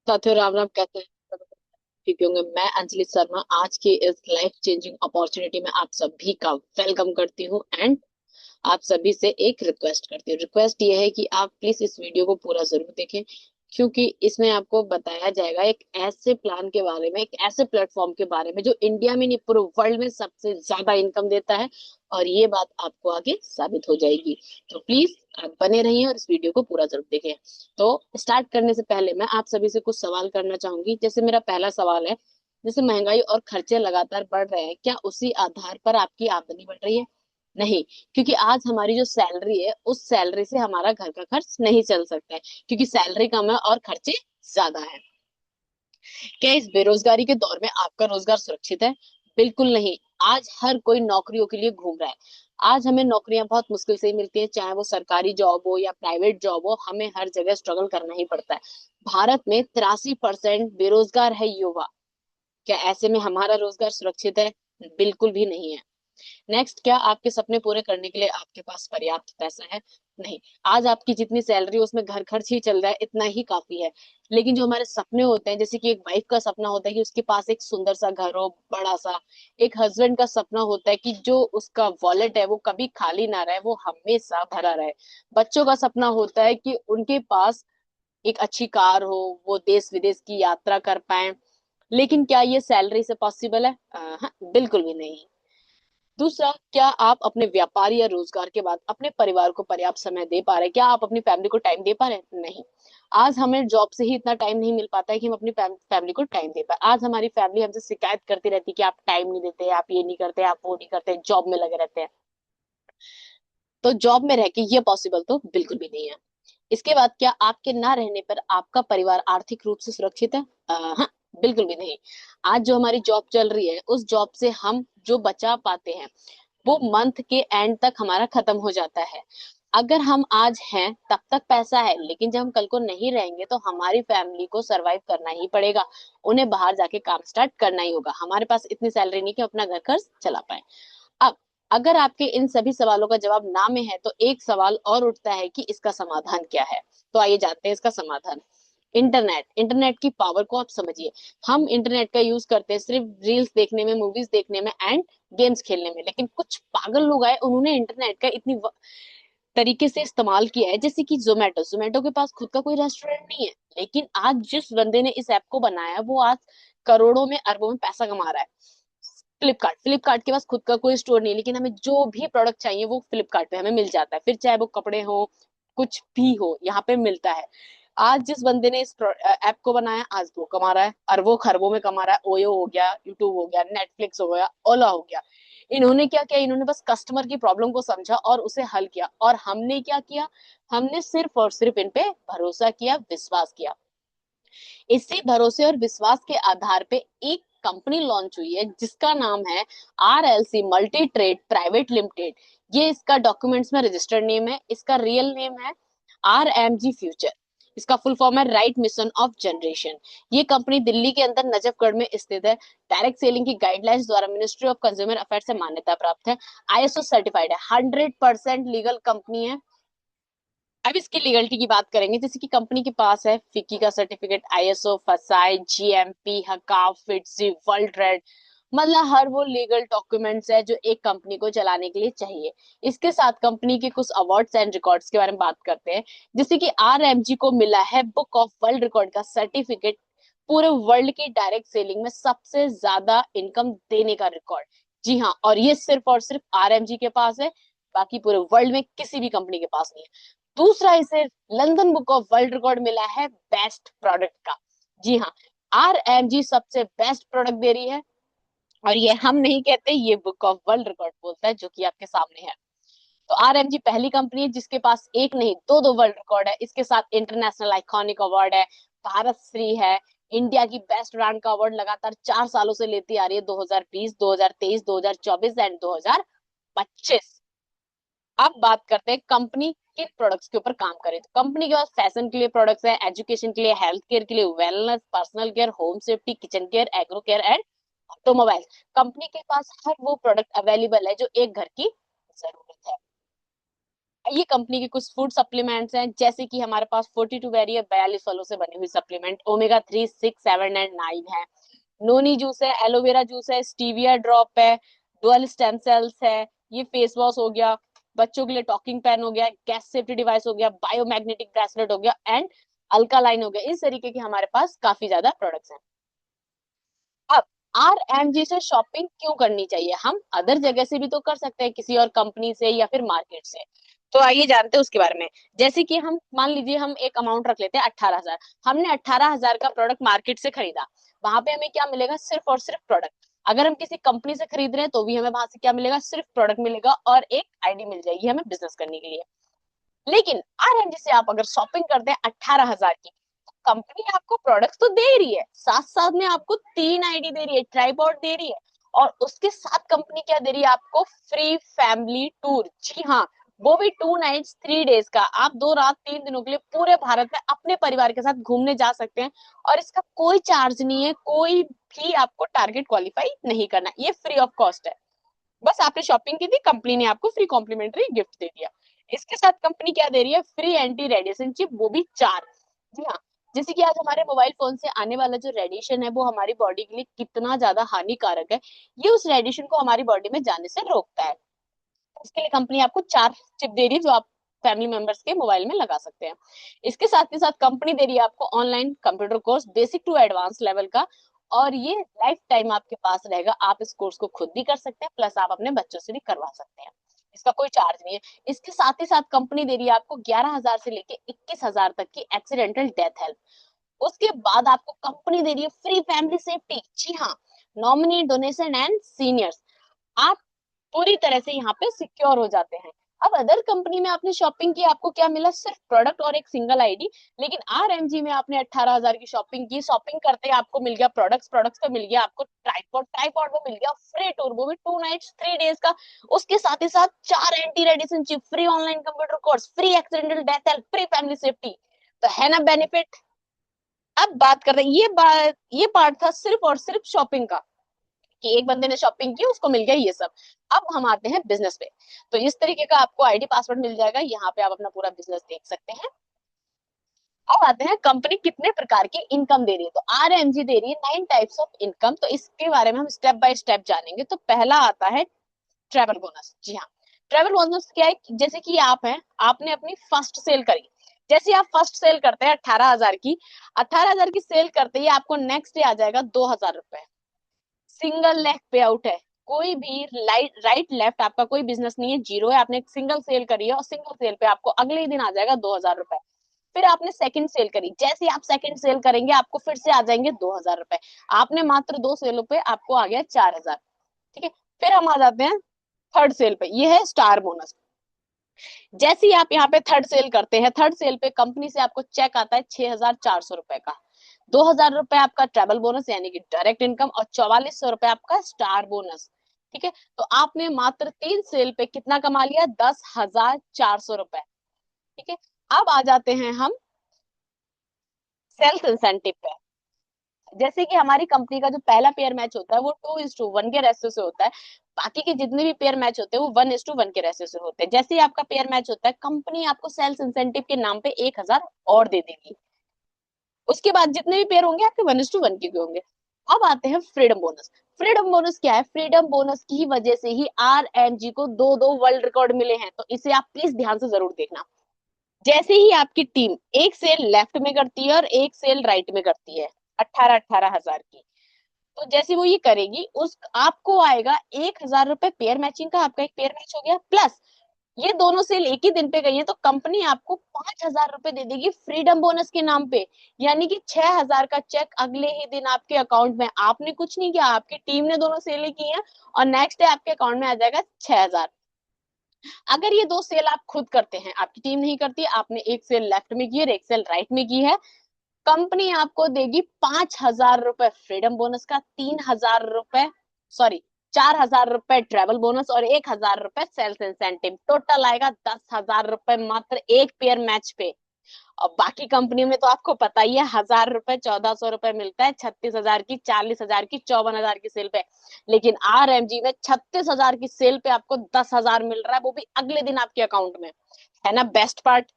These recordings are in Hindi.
साथियों राम राम, कैसे हैं? ठीक होंगे। मैं अंजलि शर्मा आज की इस लाइफ चेंजिंग अपॉर्चुनिटी में आप सभी का वेलकम करती हूँ एंड आप सभी से एक रिक्वेस्ट करती हूँ। रिक्वेस्ट ये है कि आप प्लीज इस वीडियो को पूरा जरूर देखें, क्योंकि इसमें आपको बताया जाएगा एक ऐसे प्लान के बारे में, एक ऐसे प्लेटफॉर्म के बारे में जो इंडिया में नहीं पूरे वर्ल्ड में सबसे ज्यादा इनकम देता है। और ये बात आपको आगे साबित हो जाएगी। तो प्लीज आप बने रहिए और इस वीडियो को पूरा जरूर देखें। तो स्टार्ट करने से पहले मैं आप सभी से कुछ सवाल करना चाहूंगी। जैसे मेरा पहला सवाल है, जैसे महंगाई और खर्चे लगातार बढ़ रहे हैं, क्या उसी आधार पर आपकी आमदनी बढ़ रही है? नहीं, क्योंकि आज हमारी जो सैलरी है उस सैलरी से हमारा घर का खर्च नहीं चल सकता है, क्योंकि सैलरी कम है और खर्चे ज्यादा है। क्या इस बेरोजगारी के दौर में आपका रोजगार सुरक्षित है? बिल्कुल नहीं। आज हर कोई नौकरियों के लिए घूम रहा है। आज हमें नौकरियां बहुत मुश्किल से ही मिलती हैं, चाहे वो सरकारी जॉब हो या प्राइवेट जॉब हो, हमें हर जगह स्ट्रगल करना ही पड़ता है। भारत में 83% बेरोजगार है युवा। क्या ऐसे में हमारा रोजगार सुरक्षित है? बिल्कुल भी नहीं है। नेक्स्ट, क्या आपके सपने पूरे करने के लिए आपके पास पर्याप्त पैसा है? नहीं। आज आपकी जितनी सैलरी है उसमें घर खर्च ही चल रहा है, इतना ही काफी है। लेकिन जो हमारे सपने होते हैं, जैसे कि एक वाइफ का सपना होता है कि उसके पास एक सुंदर सा घर हो, बड़ा सा। एक हस्बैंड का सपना होता है कि जो उसका वॉलेट है वो कभी खाली ना रहे, वो हमेशा भरा रहे। बच्चों का सपना होता है कि उनके पास एक अच्छी कार हो, वो देश विदेश की यात्रा कर पाए। लेकिन क्या ये सैलरी से पॉसिबल है? हाँ, बिल्कुल भी नहीं। दूसरा, क्या आप अपने व्यापार या रोजगार के बाद अपने परिवार को पर्याप्त समय दे पा रहे हैं? क्या आप अपनी फैमिली को टाइम दे पा रहे हैं? नहीं। आज हमें जॉब से ही इतना टाइम नहीं मिल पाता है कि हम अपनी फैमिली को टाइम दे पाए। आज हमारी फैमिली हमसे शिकायत करती रहती है कि आप टाइम नहीं देते, आप ये नहीं करते, आप वो नहीं करते, जॉब में लगे रहते हैं। तो जॉब में रह के ये पॉसिबल तो बिल्कुल भी नहीं है। इसके बाद, क्या आपके ना रहने पर आपका परिवार आर्थिक रूप से सुरक्षित है? हाँ, बिल्कुल भी नहीं। आज जो हमारी जॉब चल रही है उस जॉब से हम जो बचा पाते हैं वो मंथ के एंड तक हमारा खत्म हो जाता है। अगर हम आज हैं तब तक पैसा है, लेकिन जब हम कल को नहीं रहेंगे तो हमारी फैमिली को सरवाइव करना ही पड़ेगा। उन्हें बाहर जाके काम स्टार्ट करना ही होगा। हमारे पास इतनी सैलरी नहीं कि हम अपना घर खर्च चला पाए। अब अगर आपके इन सभी सवालों का जवाब ना में है तो एक सवाल और उठता है कि इसका समाधान क्या है। तो आइए जानते हैं इसका समाधान। इंटरनेट। इंटरनेट की पावर को आप समझिए। हम इंटरनेट का यूज करते हैं सिर्फ रील्स देखने में, मूवीज देखने में एंड गेम्स खेलने में। लेकिन कुछ पागल लोग आए, उन्होंने इंटरनेट का तरीके से इस्तेमाल किया है। जैसे कि जोमेटो जोमेटो के पास खुद का कोई रेस्टोरेंट नहीं है, लेकिन आज जिस बंदे ने इस ऐप को बनाया वो आज करोड़ों में अरबों में पैसा कमा रहा है। फ्लिपकार्ट फ्लिपकार्ट के पास खुद का कोई स्टोर नहीं, लेकिन हमें जो भी प्रोडक्ट चाहिए वो फ्लिपकार्ट पे हमें मिल जाता है। फिर चाहे वो कपड़े हो, कुछ भी हो, यहाँ पे मिलता है। आज जिस बंदे ने इस ऐप को बनाया आज वो कमा रहा है, अरबों खरबों में कमा रहा है। ओयो हो गया, यूट्यूब हो गया, नेटफ्लिक्स हो गया, ओला हो गया। इन्होंने क्या किया? इन्होंने बस कस्टमर की प्रॉब्लम को समझा और उसे हल किया। और हमने क्या किया? हमने सिर्फ और सिर्फ इन पे भरोसा किया, विश्वास किया। इसी भरोसे और विश्वास के आधार पे एक कंपनी लॉन्च हुई है जिसका नाम है RLC multi trade private limited. ये इसका डॉक्यूमेंट्स में रजिस्टर्ड नेम है, इसका रियल नेम है RMG फ्यूचर। इसका फुल फॉर्म है राइट मिशन ऑफ जनरेशन। ये कंपनी दिल्ली के अंदर नजफगढ़ में स्थित है। डायरेक्ट सेलिंग की गाइडलाइंस द्वारा मिनिस्ट्री ऑफ कंज्यूमर अफेयर्स से मान्यता प्राप्त है। ISO सर्टिफाइड है, 100% लीगल कंपनी है। अब इसकी लीगलिटी की बात करेंगे, जैसे कि कंपनी के पास है फिक्की का सर्टिफिकेट, ISO, फसाई, GMP, हकाफ, फिटजी, वर्ल्ड ट्रेड। मतलब हर वो लीगल डॉक्यूमेंट्स है जो एक कंपनी को चलाने के लिए चाहिए। इसके साथ कंपनी के कुछ अवार्ड्स एंड रिकॉर्ड्स के बारे में बात करते हैं। जैसे कि RMG को मिला है बुक ऑफ वर्ल्ड रिकॉर्ड का सर्टिफिकेट, पूरे वर्ल्ड की डायरेक्ट सेलिंग में सबसे ज्यादा इनकम देने का रिकॉर्ड। जी हाँ, और ये सिर्फ और सिर्फ RMG के पास है, बाकी पूरे वर्ल्ड में किसी भी कंपनी के पास नहीं है। दूसरा, इसे London book of world record मिला है बेस्ट प्रोडक्ट का। जी हाँ, RMG सबसे बेस्ट प्रोडक्ट दे रही है। और ये हम नहीं कहते, ये बुक ऑफ वर्ल्ड रिकॉर्ड बोलता है, जो कि आपके सामने है। तो RMG पहली कंपनी है जिसके पास एक नहीं दो दो वर्ल्ड रिकॉर्ड है। इसके साथ इंटरनेशनल आइकॉनिक अवार्ड है, भारत श्री है, इंडिया की बेस्ट ब्रांड का अवार्ड लगातार 4 सालों से लेती आ रही है, 2020, 2023, 2024 एंड 2025। अब बात करते हैं कंपनी के प्रोडक्ट्स के ऊपर काम करें तो कंपनी के पास फैशन के लिए प्रोडक्ट्स है, एजुकेशन के लिए, हेल्थ केयर के लिए, wellness, personal care, home safety, kitchen care, agro care and automobiles. Company के पास हर वो प्रोडक्ट अवेलेबल है जो एक घर की जरूरत है। ये कंपनी के कुछ फूड सप्लीमेंट्स हैं, जैसे कि हमारे पास 42 वेरी है, 42 फलों से बनी हुई सप्लीमेंट, ओमेगा 3, 6, 7 एंड 9 है। नोनी जूस है, एलोवेरा जूस है, स्टीविया ड्रॉप है, डुअल स्टेम सेल्स है, ये फेस वॉश हो गया, बच्चों के लिए टॉकिंग पेन हो गया, गैस सेफ्टी डिवाइस हो गया, बायोमैग्नेटिक ब्रेसलेट हो गया एंड अल्कालाइन हो गया। इस तरीके के हमारे पास काफी ज्यादा प्रोडक्ट्स हैं। अब RMG से शॉपिंग क्यों करनी चाहिए? हम अदर जगह से भी तो कर सकते हैं, किसी और कंपनी से या फिर मार्केट से। तो आइए जानते हैं उसके बारे में। जैसे कि हम मान लीजिए हम एक अमाउंट रख लेते हैं 18,000। हमने 18,000 का प्रोडक्ट मार्केट से खरीदा, वहां पे हमें क्या मिलेगा? सिर्फ और सिर्फ प्रोडक्ट। अगर हम किसी कंपनी से खरीद रहे हैं तो भी हमें वहां से क्या मिलेगा? सिर्फ प्रोडक्ट मिलेगा और एक आईडी मिल जाएगी हमें बिजनेस करने के लिए। लेकिन RMG से आप अगर शॉपिंग करते हैं 18,000 की, कंपनी आपको प्रोडक्ट्स तो दे रही है, साथ साथ में आपको 3 आईडी दे रही है, ट्राइपॉड दे रही है, और उसके साथ कंपनी क्या दे रही है आपको? Free family tour. जी हाँ, वो भी 2 नाइट्स 3 डेज का। आप 2 रात 3 दिनों के लिए पूरे भारत में अपने परिवार के साथ घूमने जा सकते हैं, और इसका कोई चार्ज नहीं है, कोई भी आपको टारगेट क्वालिफाई नहीं करना, ये फ्री ऑफ कॉस्ट है। बस आपने शॉपिंग की थी, कंपनी ने आपको फ्री कॉम्प्लीमेंट्री गिफ्ट दे दिया। इसके साथ कंपनी क्या दे रही है? फ्री एंटी रेडिएशन चिप, वो भी 4। जी हाँ, जैसे कि आज हमारे मोबाइल फोन से आने वाला जो रेडिएशन है वो हमारी बॉडी के लिए कितना ज्यादा हानिकारक है, ये उस रेडिएशन को हमारी बॉडी में जाने से रोकता है। इसके लिए कंपनी आपको 4 चिप दे रही है, जो आप फैमिली मेंबर्स के मोबाइल में लगा सकते हैं। इसके साथ के साथ कंपनी दे रही है आपको online computer course, basic to advance level का, और ये लाइफ टाइम आपके पास रहेगा। आप इस कोर्स को खुद भी कर सकते हैं, प्लस आप अपने बच्चों से भी करवा सकते हैं। इसका कोई चार्ज नहीं है। इसके साथ ही साथ कंपनी दे रही है आपको 11,000 से लेके 21,000 तक की एक्सीडेंटल डेथ हेल्प। उसके बाद आपको कंपनी दे रही है फ्री फैमिली सेफ्टी। जी हाँ, नॉमिनी डोनेशन एंड सीनियर्स, आप पूरी तरह से यहाँ पे सिक्योर हो जाते हैं। अब अदर कंपनी में आपने शॉपिंग की, आपको क्या मिला? सिर्फ प्रोडक्ट और एक सिंगल आईडी। लेकिन RMG में आपने 18,000 की शॉपिंग की, शॉपिंग करते ही आपको मिल गया प्रोडक्ट्स, प्रोडक्ट्स पे मिल गया आपको ट्राइपॉड, ट्राइपॉड में मिल गया फ्री टूर, वो भी 2 नाइट्स 3 डेज का। उसके साथ ही साथ 4 anti radiation chip, free online computer course, free accidental death help, free family safety. तो है ना बेनिफिट? अब बात करते हैं, ये पार्ट था सिर्फ और सिर्फ शॉपिंग का, कि एक बंदे ने शॉपिंग की उसको मिल गया ये सब। अब हम आते हैं बिजनेस पे। तो इस तरीके का आपको आईडी पासवर्ड मिल जाएगा, यहाँ पे आप अपना पूरा बिजनेस देख सकते हैं। अब आते हैं कंपनी कितने प्रकार की इनकम दे रही है। तो RMG दे रही है 9 टाइप्स ऑफ इनकम। तो इसके बारे में हम स्टेप बाय स्टेप जानेंगे। तो पहला आता है ट्रेवल बोनस। जी हाँ, ट्रेवल बोनस क्या है? जैसे कि आप हैं, आपने अपनी फर्स्ट सेल करी, जैसे आप फर्स्ट सेल करते हैं 18,000 की, 18,000 की सेल करते ही आपको नेक्स्ट डे आ जाएगा 2,000 रुपए। सिंगल लेग पे आउट है, कोई भी राइट लेफ्ट आपका कोई बिजनेस नहीं है, जीरो है। आपने एक सिंगल सेल करी है और सिंगल सेल पे आपको अगले ही दिन आ जाएगा 2,000 रुपए। फिर आपने सेकंड सेल करी, जैसे आप सेकंड सेल करेंगे आपको फिर से आ जाएंगे 2,000 रुपए। आपने मात्र 2 सेलों पे आपको आ गया 4,000। ठीक है, फिर हम आ जाते हैं थर्ड सेल पे, ये है स्टार बोनस। जैसे ही आप यहाँ पे थर्ड सेल करते हैं, थर्ड सेल पे कंपनी से आपको चेक आता है 6,400 रुपए का। 2,000 रुपए आपका ट्रेवल बोनस यानी कि डायरेक्ट इनकम, और 4,400 रुपए आपका स्टार बोनस। ठीक है, तो आपने मात्र 3 सेल पे कितना कमा लिया? 10,400 रुपए। ठीक है, अब आ जाते हैं हम सेल्स इंसेंटिव पे। जैसे कि हमारी कंपनी का जो पहला पेयर मैच होता है वो 2:1 के रेशियो से होता है। बाकी के जितने भी पेयर मैच होते हैं वो 1:1 के रेशियो से होते हैं। जैसे ही आपका पेयर मैच होता है, कंपनी आपको सेल्स इंसेंटिव के नाम पे 1,000 और दे देगी। उसके बाद जितने भी पेयर होंगे आपके 1:1 के होंगे। अब आते हैं फ्रीडम बोनस। फ्रीडम बोनस क्या है? फ्रीडम बोनस की वजह से ही RMG को 2-2 वर्ल्ड रिकॉर्ड मिले हैं, तो इसे आप प्लीज ध्यान से जरूर देखना। जैसे ही आपकी टीम एक सेल लेफ्ट में करती है और एक सेल राइट में करती है 18,000 की, तो जैसे वो ये करेगी उस आपको आएगा 1,000 रुपए पेयर मैचिंग का, आपका एक पेयर मैच हो गया, प्लस ये दोनों सेल एक ही दिन पे गई है तो कंपनी आपको 5,000 रुपए दे देगी फ्रीडम बोनस के नाम पे। यानी कि 6,000 का चेक अगले ही दिन आपके अकाउंट में। आपने कुछ नहीं किया, आपकी टीम ने दोनों सेलें की हैं, और नेक्स्ट डे आपके अकाउंट में आ जाएगा 6,000। अगर ये 2 सेल आप खुद करते हैं, आपकी टीम नहीं करती, आपने एक सेल लेफ्ट में की है एक सेल राइट में की है, कंपनी आपको देगी 5,000 रुपए फ्रीडम बोनस का, 3,000 रुपए, सॉरी, 4,000 रुपए ट्रेवल बोनस, और 1,000 रुपए सेल्स इंसेंटिव। टोटल आएगा 10,000 रुपए मात्र एक पेयर मैच पे। और बाकी कंपनी में तो आपको पता ही है, 1,000 रुपए, 1,400 रुपए मिलता है 36,000 की, 40,000 की, 54,000 की सेल पे। लेकिन RMG में 36,000 की सेल पे आपको 10,000 मिल रहा है, वो भी अगले दिन आपके अकाउंट में। है ना बेस्ट पार्ट।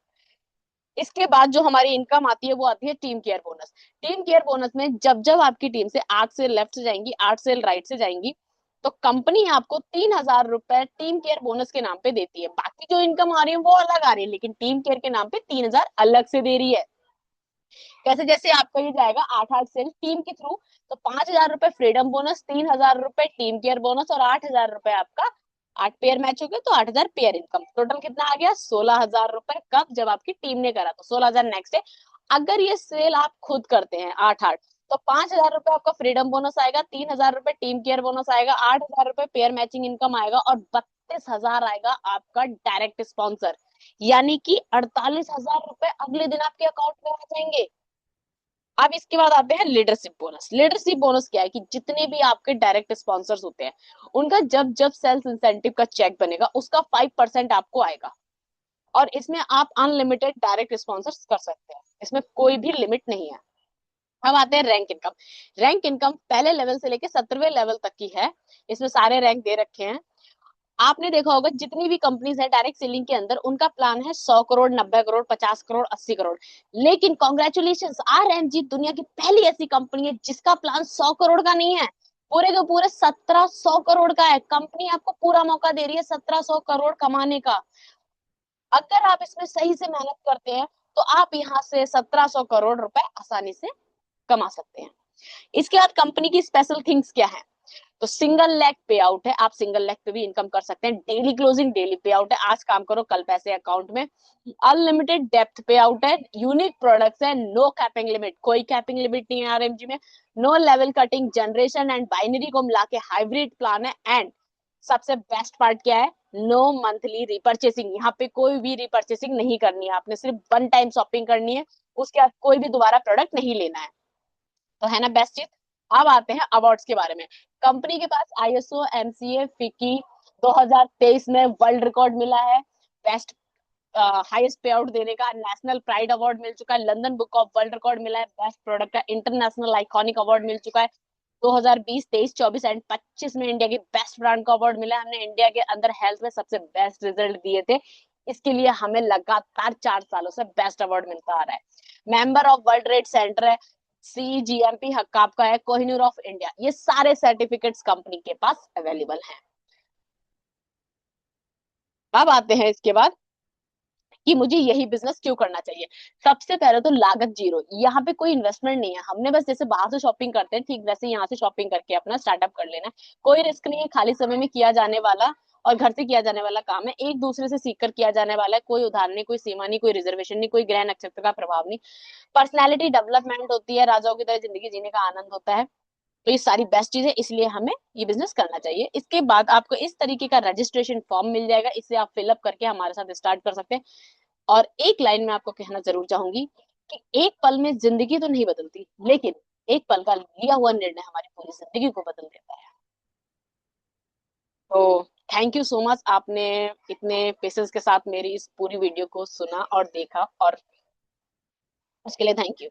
इसके बाद जो हमारी इनकम आती है वो आती है team care bonus. Team care bonus में जब जब आपकी टीम से 8 सेल लेफ्ट से जाएंगी, 8 सेल राइट से जाएंगी, तो कंपनी आपको 3,000 रुपए टीम केयर बोनस के नाम पे देती है। बाकी जो इनकम आ रही है वो अलग आ रही है, लेकिन टीम केयर के नाम पे 3,000 अलग से दे रही है। कैसे? जैसे आपका ये जाएगा 8 8 सेल टीम के थ्रू, तो 5,000 रुपए फ्रीडम बोनस, 3,000 रुपए टीम केयर बोनस और 8,000 रुपए आपका, 8 पेयर मैच हो गए तो 8,000 पेयर इनकम। टोटल कितना आ गया? 16,000 रुपए। कब? जब आपकी टीम ने करा तो 16,000 नेक्स्ट है। अगर ये सेल आप खुद करते हैं 8 8, तो 5,000 रुपए आपका फ्रीडम बोनस आएगा, 3,000 रुपए टीम केयर बोनस आएगा, 8,000 रुपए पेयर मैचिंग इनकम आएगा और 32,000 आएगा आपका डायरेक्ट स्पॉन्सर। यानी कि 48,000 रुपए अगले दिन आपके अकाउंट में आ जाएंगे। अब इसके बाद आते हैं लीडरशिप बोनस। लीडरशिप बोनस क्या है कि जितने भी आपके डायरेक्ट स्पॉन्सर्स होते हैं उनका जब जब सेल्स इंसेंटिव का चेक बनेगा उसका 5% आपको आएगा। और इसमें आप अनलिमिटेड डायरेक्ट स्पॉन्सर्स कर सकते हैं, इसमें कोई भी लिमिट नहीं है। अब आते हैं रैंक इनकम। रैंक इनकम पहले लेवल से लेकर 17वें लेवल तक की है। इसमें सारे रैंक दे रखे हैं। आपने देखा होगा जितनी भी कंपनीज है डायरेक्ट सेलिंग के अंदर उनका प्लान है 100 करोड़, 90 करोड़, 50 करोड़, 80 करोड़। लेकिन कॉन्ग्रेचुलेशन, RMG दुनिया की पहली ऐसी कंपनी है जिसका प्लान 100 करोड़ का नहीं है, पूरे के पूरे 1,700 करोड़ का है। कंपनी आपको पूरा मौका दे रही है 1,700 करोड़ कमाने का। अगर आप इसमें सही से मेहनत करते हैं तो आप यहाँ से 1,700 करोड़ रुपए आसानी से कमा सकते हैं। इसके बाद कंपनी की स्पेशल थिंग्स क्या है? तो सिंगल लेग पे आउट है, आप सिंगल लेग पे भी इनकम कर सकते हैं। Daily closing, daily pay out है, आज काम करो कल पैसे अकाउंट में। अनलिमिटेड डेप्थ पे आउट है, यूनिक प्रोडक्ट्स है, नो कैपिंग लिमिट, कोई कैपिंग लिमिट नहीं है RMG में। No level cutting, generation and binary को मिला के हाइब्रिड प्लान है। एंड सबसे बेस्ट पार्ट क्या है? No monthly repurchasing. यहाँ पे कोई भी रिपर्चेसिंग नहीं करनी है, आपने सिर्फ वन टाइम शॉपिंग करनी है, उसके बाद कोई भी दोबारा प्रोडक्ट नहीं लेना है। तो है ना बेस्ट चीज। अब आते हैं अवार्ड्स के बारे में। कंपनी के पास ISO MCA FICCI 2023 में वर्ल्ड रिकॉर्ड मिला है, बेस्ट हाईएस्ट पे आउट देने का। नेशनल प्राइड अवार्ड मिल चुका है, London book of world record मिला है, बेस्ट प्रोडक्ट का इंटरनेशनल आइकॉनिक अवार्ड मिल चुका है। 2020, 23, 24 एंड 25 में इंडिया की बेस्ट ब्रांड का अवार्ड मिला है। हमने इंडिया के अंदर हेल्थ में सबसे बेस्ट रिजल्ट दिए थे, इसके लिए हमें लगातार 4 सालों से बेस्ट अवार्ड मिलता आ रहा है। Member of world trade centre है, CGMP हक्काप का है, कोहिनूर ऑफ इंडिया। ये सारे सर्टिफिकेट्स कंपनी के पास अवेलेबल हैं। अब आते हैं इसके बाद कि मुझे यही बिजनेस क्यों करना चाहिए। सबसे पहले तो लागत जीरो, यहाँ पे कोई इन्वेस्टमेंट नहीं है। हमने बस जैसे बाहर से शॉपिंग करते हैं ठीक वैसे यहाँ से शॉपिंग करके अपना स्टार्टअप कर लेना है। कोई रिस्क नहीं है, खाली समय में किया जाने वाला और घर से किया जाने वाला काम है, एक दूसरे से सीख कर किया जाने वाला है। कोई उधार नहीं, कोई सीमा नहीं, कोई रिजर्वेशन नहीं, कोई ग्रह नक्षत्र का प्रभाव नहीं। पर्सनैलिटी डेवलपमेंट होती है, राजाओं की तरह जिंदगी जीने का आनंद होता है। तो ये सारी बेस्ट चीज है, इसलिए हमें ये बिजनेस करना चाहिए। इसके बाद आपको इस तरीके का रजिस्ट्रेशन फॉर्म मिल जाएगा, इसे आप फिलअप करके हमारे साथ स्टार्ट कर सकते हैं। और एक लाइन में आपको कहना जरूर चाहूंगी कि एक पल में जिंदगी तो नहीं बदलती, लेकिन एक पल का लिया हुआ निर्णय हमारी पूरी जिंदगी को बदल देता है। तो थैंक यू सो मच, आपने इतने पेशेंस के साथ मेरी इस पूरी वीडियो को सुना और देखा, और उसके लिए थैंक यू।